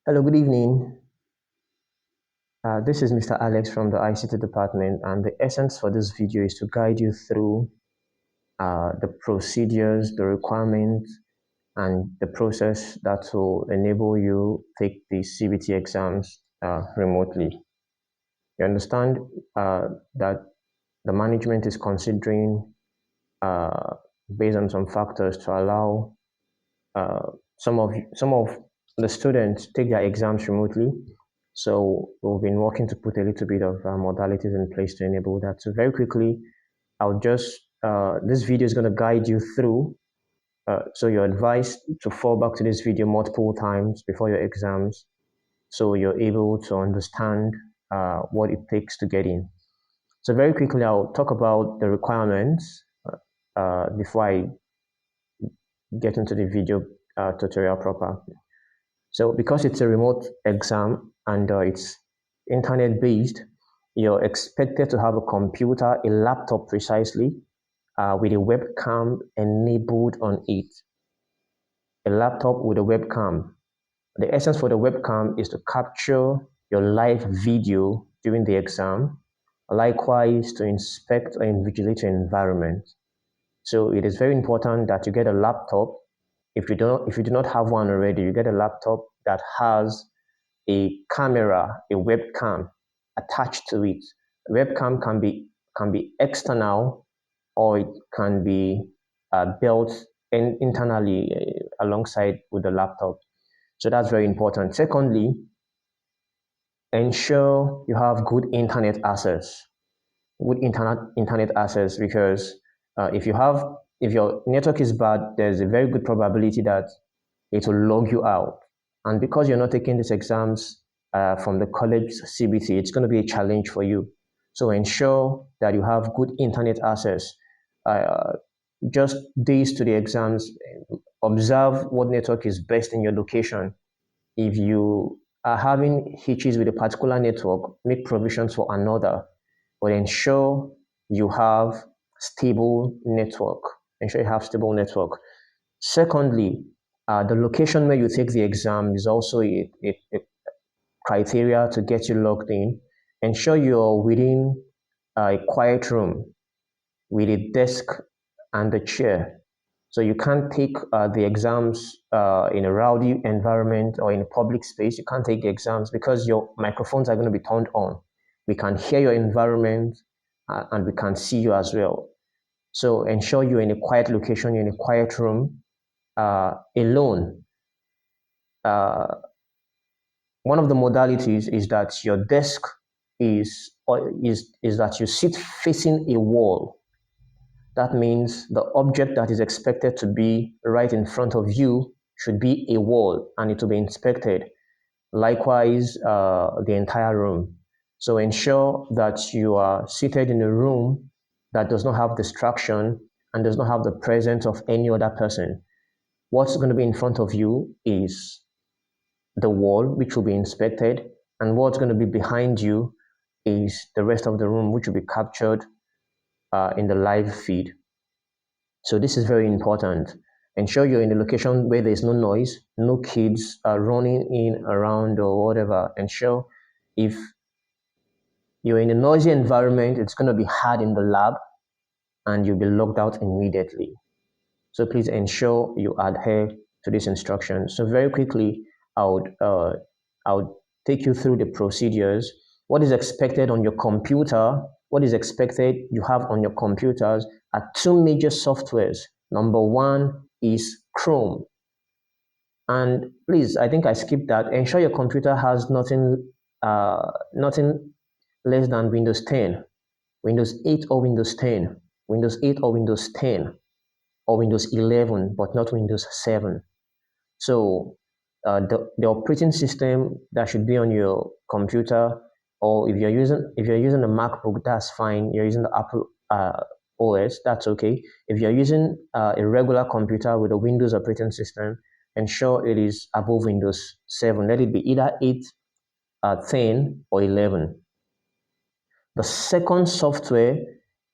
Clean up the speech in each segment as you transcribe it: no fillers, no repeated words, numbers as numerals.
Hello, good evening. This is Mr. Alex from the ICT department, and the essence for this video is to guide you through the procedures, the requirements, and the process that will enable you take the CBT exams remotely. You understand that the management is considering, uh, based on some factors, to allow uh, some of the students take their exams remotely. So we've been working to put a little bit of modalities in place to enable that. So very quickly, I'll just this video is going to guide you through. So you're advised to fall back to this video multiple times before your exams, so you're able to understand what it takes to get in. So very quickly, I'll talk about the requirements before I get into the video tutorial proper. So because it's a remote exam and it's internet based, you're expected to have a computer, a laptop precisely, with a webcam enabled on it. A laptop with a webcam. The essence for the webcam is to capture your live video during the exam, likewise to inspect or invigilate your environment. So it is very important that you get a laptop. If you do not have one already, you get a laptop that has a camera, a webcam attached to it. A webcam can be external, or it can be built internally alongside with the laptop. So that's very important. Secondly, ensure you have good internet access. Good internet access, because if your network is bad, there's a very good probability that it will log you out. And because you're not taking these exams from the college CBT, it's going to be a challenge for you. So ensure that you have good internet access. Just days to the exams, observe what network is best in your location. If you are having hitches with a particular network, make provisions for another, but ensure you have stable network. Ensure you have stable network. Secondly, the location where you take the exam is also a criteria to get you logged in. Ensure you're within a quiet room with a desk and a chair. So you can't take the exams in a rowdy environment or in a public space. You can't take the exams because your microphones are going to be turned on. We can hear your environment and we can see you as well. So ensure you're in a quiet location, you're in a quiet room, alone. Uh, One of the modalities is that your desk is that you sit facing a wall. That means the object that is expected to be right in front of you should be a wall, and it will be inspected. Likewise, the entire room. So ensure that you are seated in a room that does not have distraction and does not have the presence of any other person. What's going to be in front of you is the wall, which will be inspected, and what's going to be behind you is the rest of the room, which will be captured in the live feed. So this is very important. Ensure you're in a location where there's no noise, no kids running in, around, or whatever. Ensure if you're in a noisy environment, it's going to be hard in the lab and you'll be logged out immediately. So please ensure you adhere to this instruction. So very quickly, I would take you through the procedures. What is expected on your computer, what is expected you have on your computers are two major softwares. Number one is Chrome. And please, I think I skipped that. Ensure your computer has nothing less than Windows 10, Windows 8 or Windows 10, Windows 8 or Windows 10, or Windows 11, but not Windows 7. So the operating system that should be on your computer, or if you're using a MacBook, that's fine. You're using the Apple OS, that's okay. If you're using a regular computer with a Windows operating system, ensure it is above Windows 7. Let it be either 8, 10, or 11. The second software,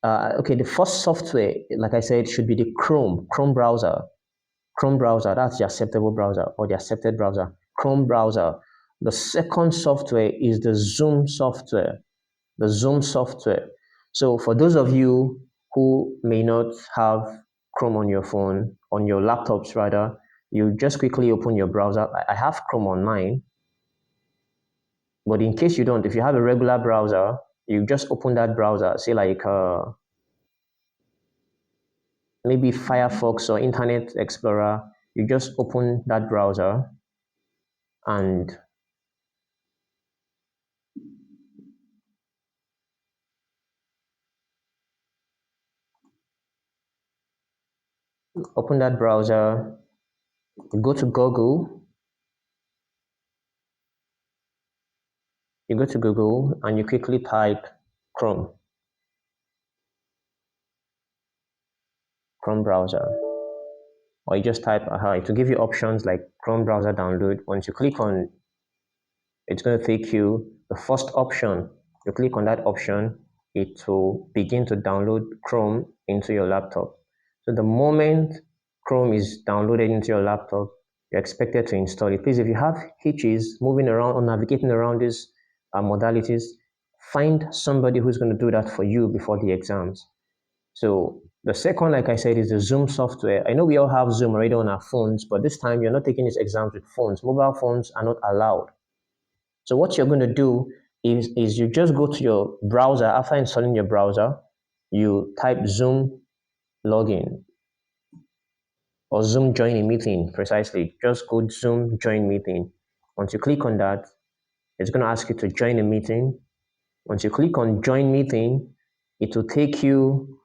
the first software, like I said, should be the Chrome browser. Chrome browser, that's the acceptable browser or the accepted browser. Chrome browser. The second software is the Zoom software. The Zoom software. So for those of you who may not have Chrome on your phone, on your laptops rather, you just quickly open your browser. I have Chrome on mine, but in case you don't, if you have a regular browser, you just open that browser, say like maybe Firefox or Internet Explorer. You just open that browser and open that browser, go to Google, and you quickly type Chrome browser, or you just type to give you options like Chrome browser download. Once you click on, it's going to take you the first option. You click on that option, it will begin to download Chrome into your laptop. So the moment Chrome is downloaded into your laptop, you're expected to install it. Please, if you have hitches moving around or navigating around these modalities, find somebody who's going to do that for you before the exams. So the second, like I said, is the Zoom software. I know we all have Zoom already on our phones, but this time you're not taking these exams with phones. Mobile phones are not allowed. So what you're going to do is you just go to your browser. After installing your browser, you type Zoom login or Zoom join a meeting, precisely. Just go Zoom join meeting. Once you click on that, it's going to ask you to join a meeting. Once you click on join meeting, it will take you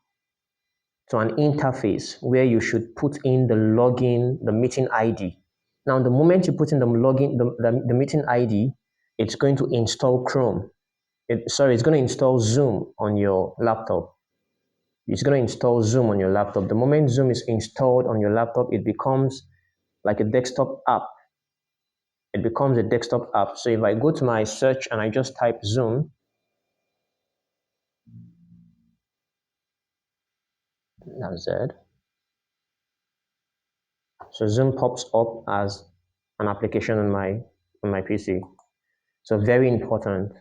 to an interface where you should put in the login, the meeting ID. Now, the moment you put in the login, the meeting ID, it's going to install Chrome. It's going to install Zoom on your laptop. It's going to install Zoom on your laptop. The moment Zoom is installed on your laptop, it becomes like a desktop app. It becomes a desktop app. So if I go to my search and I just type Zoom, that's it. So Zoom pops up as an application on my PC. So very important.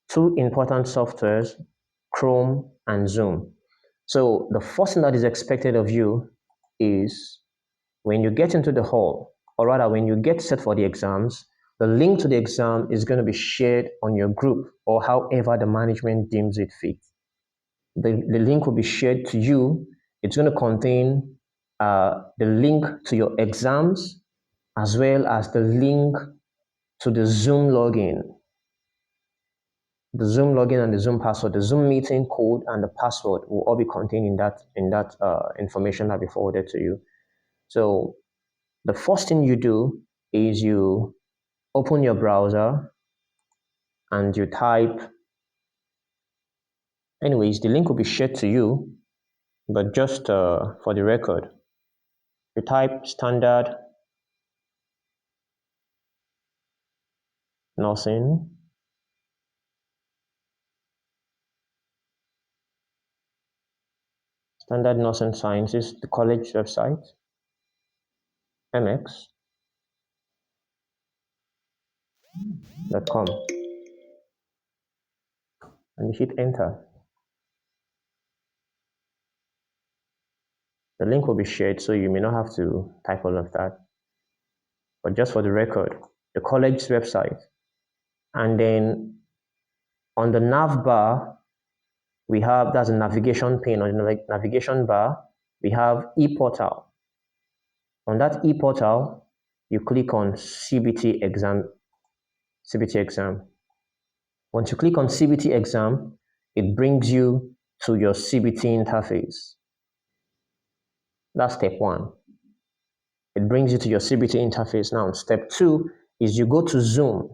Two important softwares, Chrome and Zoom. So the first thing that is expected of you is when you get into the hall, or rather when you get set for the exams, the link to the exam is going to be shared on your group or however the management deems it fit. The link will be shared to you. It's going to contain the link to your exams as well as the link to the Zoom login. The Zoom login and the Zoom password, the Zoom meeting code and the password will all be contained in that information that will be forwarded to you. So the first thing you do is you open your browser and you type, anyways, the link will be shared to you, but just for the record, you type standard nursing, sciences, the college website, mx.com, and you hit enter. The link will be shared, so you may not have to type all of that. But just for the record, the college's website. And then on the nav bar, we have, that's a navigation pane. On the navigation bar, we have ePortal. On that ePortal, you click on CBT exam. Once you click on CBT exam, it brings you to your CBT interface. That's step one. It brings you to your CBT interface. Now, step two is you go to Zoom.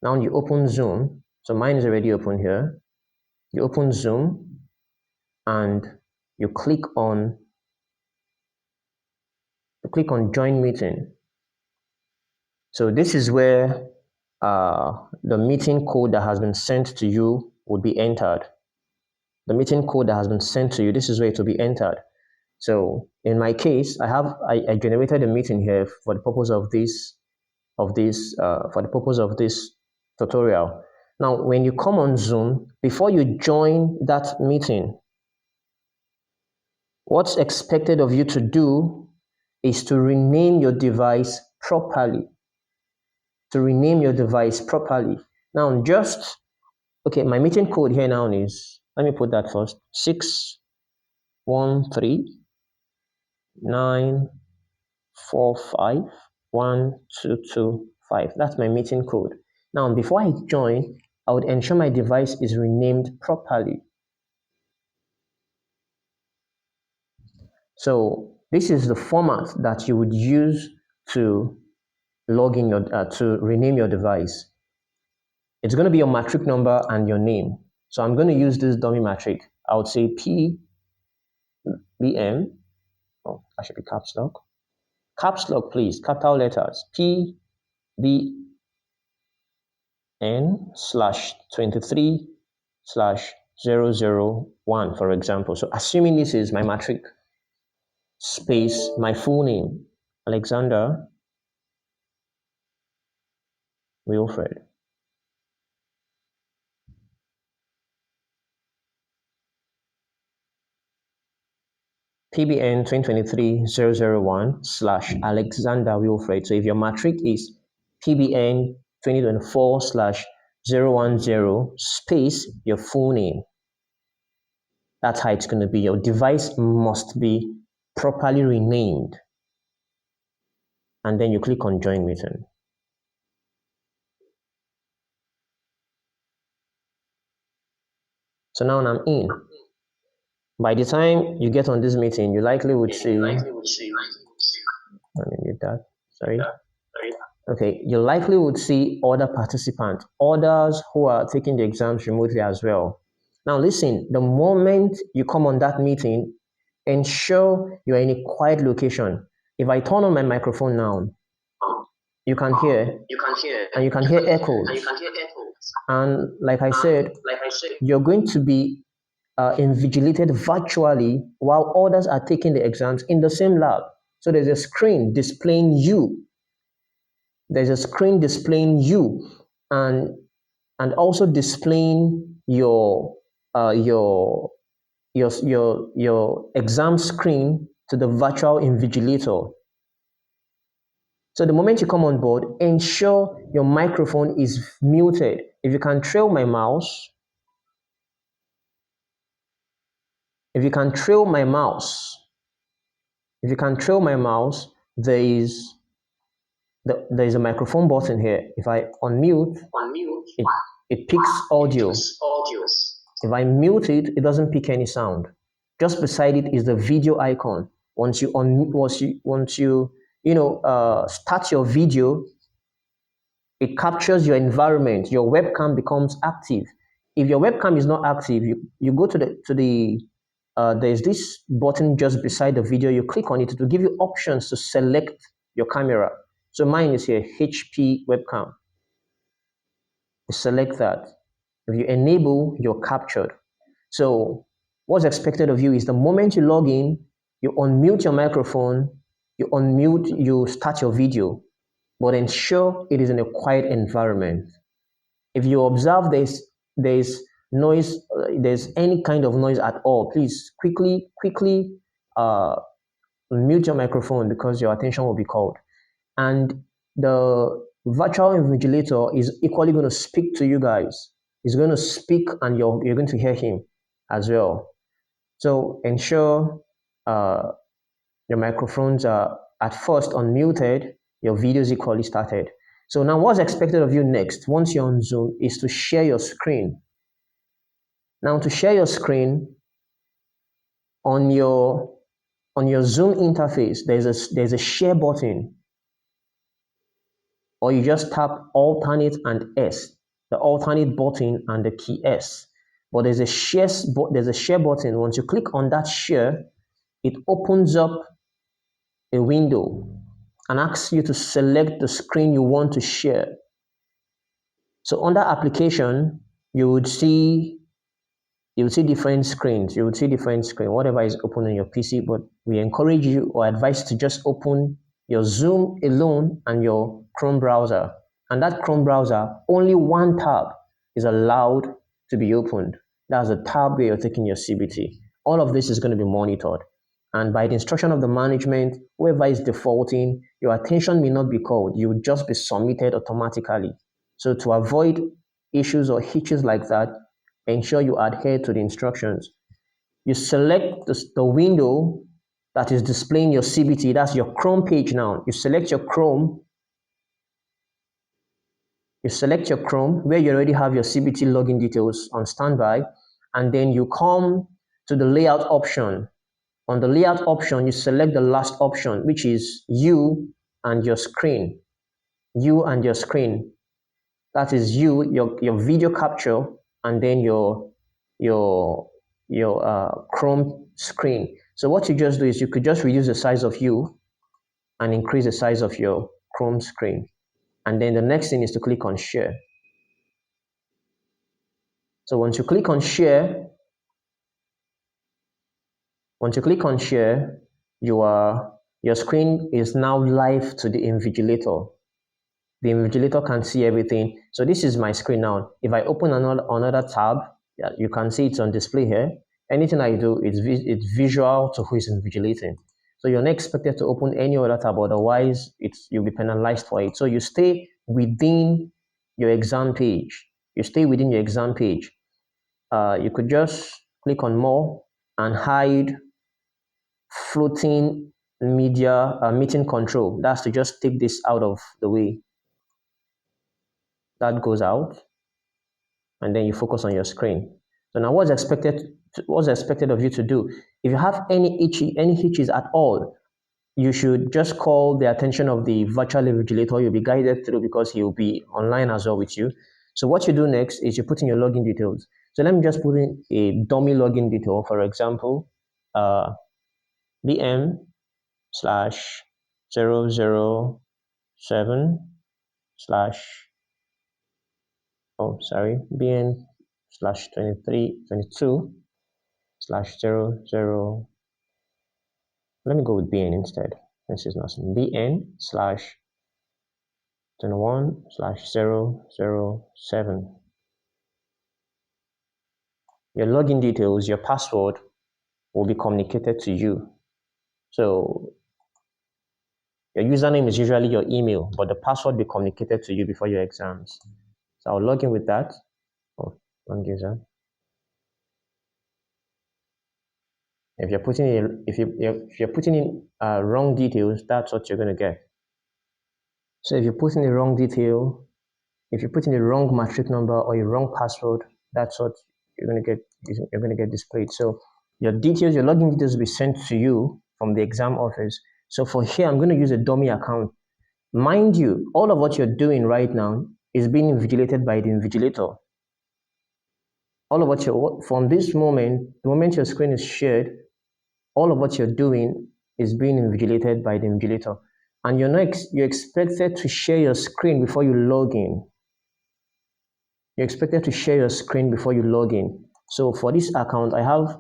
Now you open Zoom. So mine is already open here. You open Zoom and you click on join meeting. So this is where the meeting code that has been sent to you would be entered. The meeting code that has been sent to you, this is where it will be entered. So in my case, I generated a meeting here for the purpose of this of this tutorial. Now, when you come on Zoom, before you join that meeting, what's expected of you to do is to rename your device properly. Now, okay, my meeting code here now is, let me put that first, 61394512225. That's my meeting code. Now, before I join, I would ensure my device is renamed properly. So this is the format that you would use to log in to rename your device. It's going to be your matric number and your name. So I'm going to use this dummy matric. I would say Pbn. Oh, I should be caps lock. Caps lock, please. Capital letters. Pbn/23/001, for example. So assuming this is my matric, space, my full name, Alexander Wilfred. Pbn 2023-001/Alexander Wilfred. So if your matric is Pbn 2024/010 space your full name, that's how it's going to be. Your device must be properly renamed. And then you click on join meeting. So now I'm in. By the time you get on this meeting, you likely would see, let me mute that, sorry. Okay, you likely would see other participants, others who are taking the exams remotely as well. Now listen, the moment you come on that meeting, ensure you're in a quiet location. If I turn on my microphone now, you can hear, and you can hear echoes. And like I said, you're going to be invigilated virtually while others are taking the exams in the same lab. So there's a screen displaying you. And also displaying your exam screen to the virtual invigilator. So the moment you come on board, ensure your microphone is muted. If you can trail my mouse, there is a microphone button here. If I unmute, it picks audio. If I mute it, it doesn't pick any sound. Just beside it is the video icon. Once you start your video, it captures your environment. Your webcam becomes active. If your webcam is not active, you go to the there's this button just beside the video. You click on it. It will give you options to select your camera. So mine is here, HP webcam. You select that. If you enable, you're captured. So what's expected of you is the moment you log in, you unmute your microphone, you start your video, but ensure it is in a quiet environment. If you observe there's noise, there's any kind of noise at all, please quickly mute your microphone because your attention will be called. And the virtual invigilator is equally going to speak to you guys. He's going to speak and you're going to hear him as well. So ensure your microphones are at first unmuted, your video is equally started. So now what's expected of you next, once you're on Zoom, is to share your screen. Now to share your screen, on your Zoom interface, there's a share button, or you just tap alternate and S, the alternate button and the key S. But there's a share button. Once you click on that share, it opens up a window and asks you to select the screen you want to share. So under application, you would see different screens. Whatever is open on your PC, but we encourage you or advise to just open your Zoom alone and your Chrome browser. And that Chrome browser, only one tab is allowed to be opened. That's the tab where you're taking your CBT. All of this is going to be monitored. And by the instruction of the management, whoever is defaulting, your attention may not be called. You will just be submitted automatically. So to avoid issues or hitches like that, ensure you adhere to the instructions. You select the window that is displaying your CBT. That's your Chrome page now. You select your Chrome. You select your Chrome where you already have your CBT login details on standby, and then you come to the layout option. On the layout option, you select the last option, which is you and your screen. You and your screen. That is your video capture, and then your Chrome screen. So what you just do is you could just reduce the size of you and increase the size of your Chrome screen. And then the next thing is to click on share. So once you click on share, your screen is now live to the invigilator. The invigilator can see everything. So this is my screen now. If I open another tab, you can see it's on display here. Anything I do, it's visual to who is invigilating. So you're not expected to open any other tab, otherwise you'll be penalized for it. So you stay within your exam page. You could just click on more and hide floating media meeting control. That's to just take this out of the way. That goes out, and then you focus on your screen. So now what's expected of you to do? If you have any hitches at all, you should just call the attention of the virtual invigilator. You'll be guided through because he'll be online as well with you. So what you do next is you put in your login details. So let me just put in a dummy login detail. For example, bm slash 007 slash bn slash 2322 slash 00. Let me go with bn instead. This is not bn slash 21 slash 007. Your login details, your password will be communicated to you. So your username is usually your email, but the password will be communicated to you before your exams. So I'll log in with that. Oh, wrong user. If you're putting in wrong details, that's what you're going to get. So if you put in the wrong detail, if you put in the wrong matric number or a wrong password, that's what you're going to get displayed. So your login details will be sent to you from the exam office. So for here, I'm going to use a dummy account. Mind you, all of what you're doing right now is being invigilated by the invigilator. All of what from this moment, the moment your screen is shared, all of what you're doing is being invigilated by the invigilator. And you're expected to share your screen before you log in. You're expected to share your screen before you log in. So for this account, I have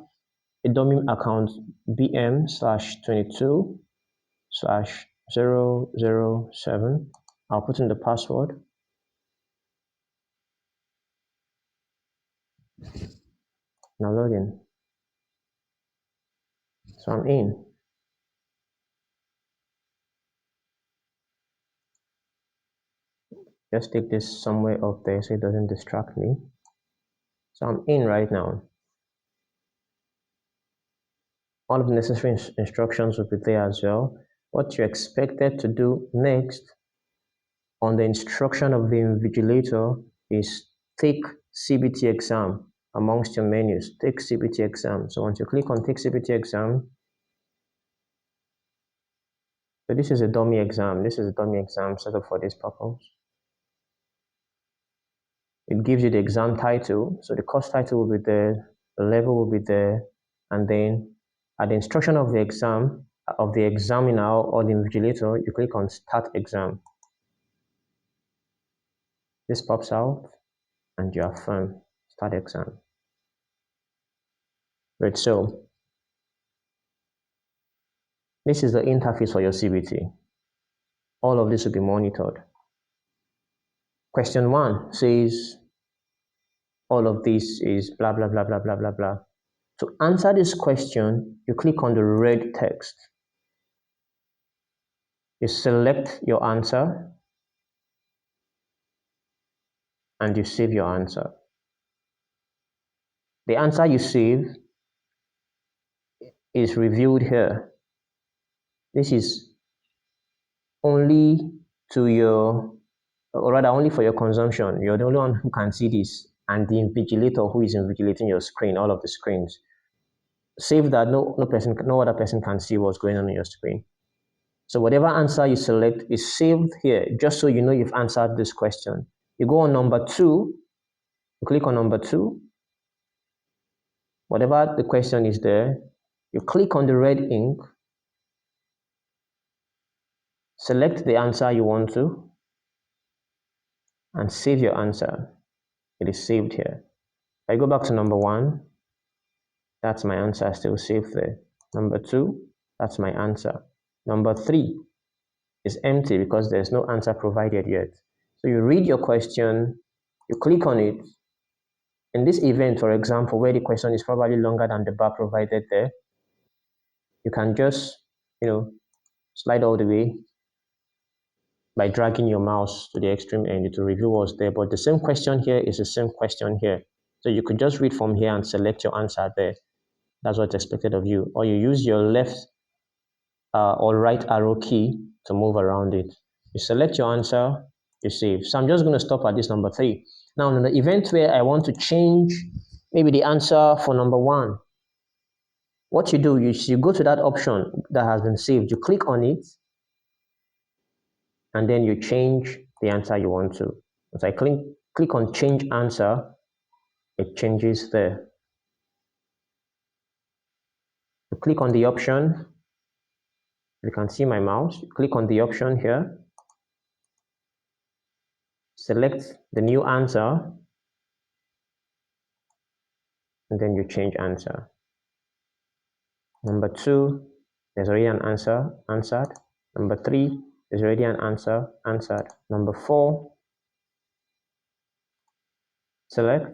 a dummy account bm slash 22 slash 007. I'll put in the password. Now log in. So I'm in. Just take this somewhere up there so it doesn't distract me. So I'm in right now. All of the necessary instructions will be there as well. What you're expected to do next on the instruction of the invigilator is take CBT exam amongst your menus. Take CBT exam. So once you click on take CBT exam, so this is a dummy exam. This is a dummy exam set up for this purpose. It gives you the exam title. So the course title will be there, the level will be there, and then at the instruction of the examiner or the invigilator, you click on start exam. This pops out and you affirm start exam. Right, so this is the interface for your CBT. All of this will be monitored. Question 1 says all of this is blah, blah, blah, blah, blah, blah, blah. To answer this question, you click on the red text. You select your answer and you save your answer. The answer you save is reviewed here. This is only to your, or rather only for your consumption. You're the only one who can see this, and the invigilator who is invigilating your screen, all of the screens. Save that no other person can see what's going on your screen. So whatever answer you select is saved here, just so you know you've answered this question. You go on number 2, you click on number 2. Whatever the question is there, you click on the red ink, select the answer you want to, and save your answer. It is saved here. I go back to number 1, that's my answer still saved there. Number 2, that's my answer. Number 3 is empty because there's no answer provided yet. So you read your question, you click on it. In this event, for example, where the question is probably longer than the bar provided there, you can just, slide all the way by dragging your mouse to the extreme end to review what's there. But the same question here is the same question here. So you could just read from here and select your answer there. That's what's expected of you. Or you use your left or right arrow key to move around it. You select your answer, you save. So I'm just going to stop at this number 3. Now, in the event where I want to change maybe the answer for number 1, what you do is you go to that option that has been saved, you click on it, and then you change the answer you want to. As I click on change answer, it changes there. You click on the option, you can see my mouse, you click on the option here, select the new answer, and then you change answer. Number 2, there's already an answer answered. Number 3, there's already an answer answered. Number 4, select,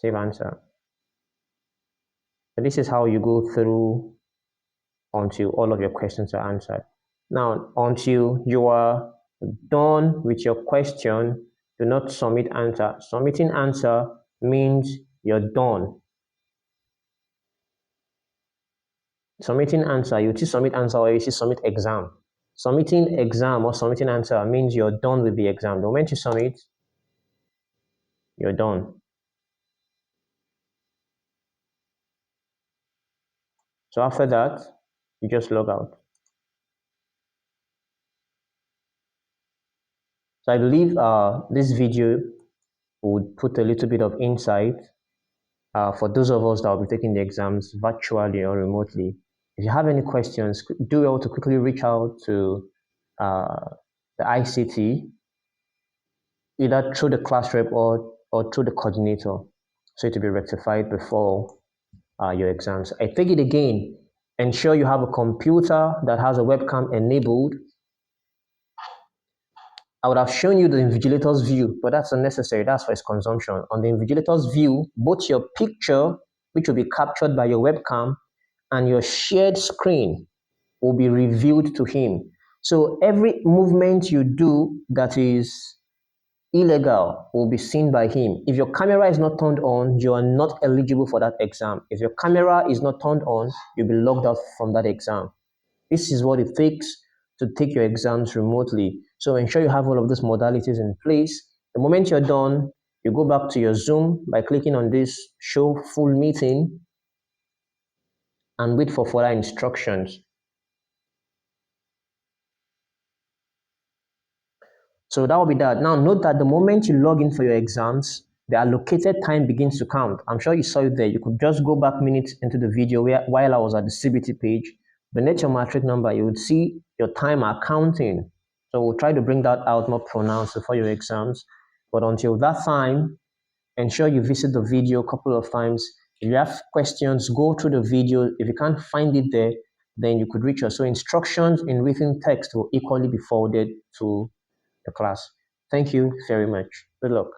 save answer. So this is how you go through until all of your questions are answered. Now, until you are done with your question, do not submit answer. Submitting answer means you're done. Submitting answer, you see submit answer or you see submit exam. Submitting exam or submitting answer means you're done with the exam. The moment you submit, you're done. So after that, you just log out. So I believe this video would put a little bit of insight for those of us that will be taking the exams virtually or remotely. If you have any questions, do well to quickly reach out to the ICT, either through the class rep or through the coordinator, so it will be rectified before your exams. I take it again, ensure you have a computer that has a webcam enabled. I would have shown you the invigilator's view, but that's unnecessary. That's for its consumption. On the invigilator's view, both your picture, which will be captured by your webcam, and your shared screen will be revealed to him. So every movement you do that is illegal will be seen by him. If your camera is not turned on, you are not eligible for that exam. If your camera is not turned on, you'll be logged out from that exam. This is what it takes to take your exams remotely. So ensure you have all of these modalities in place. The moment you're done, you go back to your Zoom by clicking on this show full meeting and wait for further instructions. So that will be that. Now note that the moment you log in for your exams, the allocated time begins to count. I'm sure you saw it there. You could just go back minutes into the video while I was at the CBT page, beneath your matric number, you would see your timer counting. So we'll try to bring that out more pronounced before your exams. But until that time, ensure you visit the video a couple of times. If you have questions, go through the video. If you can't find it there, then you could reach us. So instructions in written text will equally be forwarded to the class. Thank you very much. Good luck.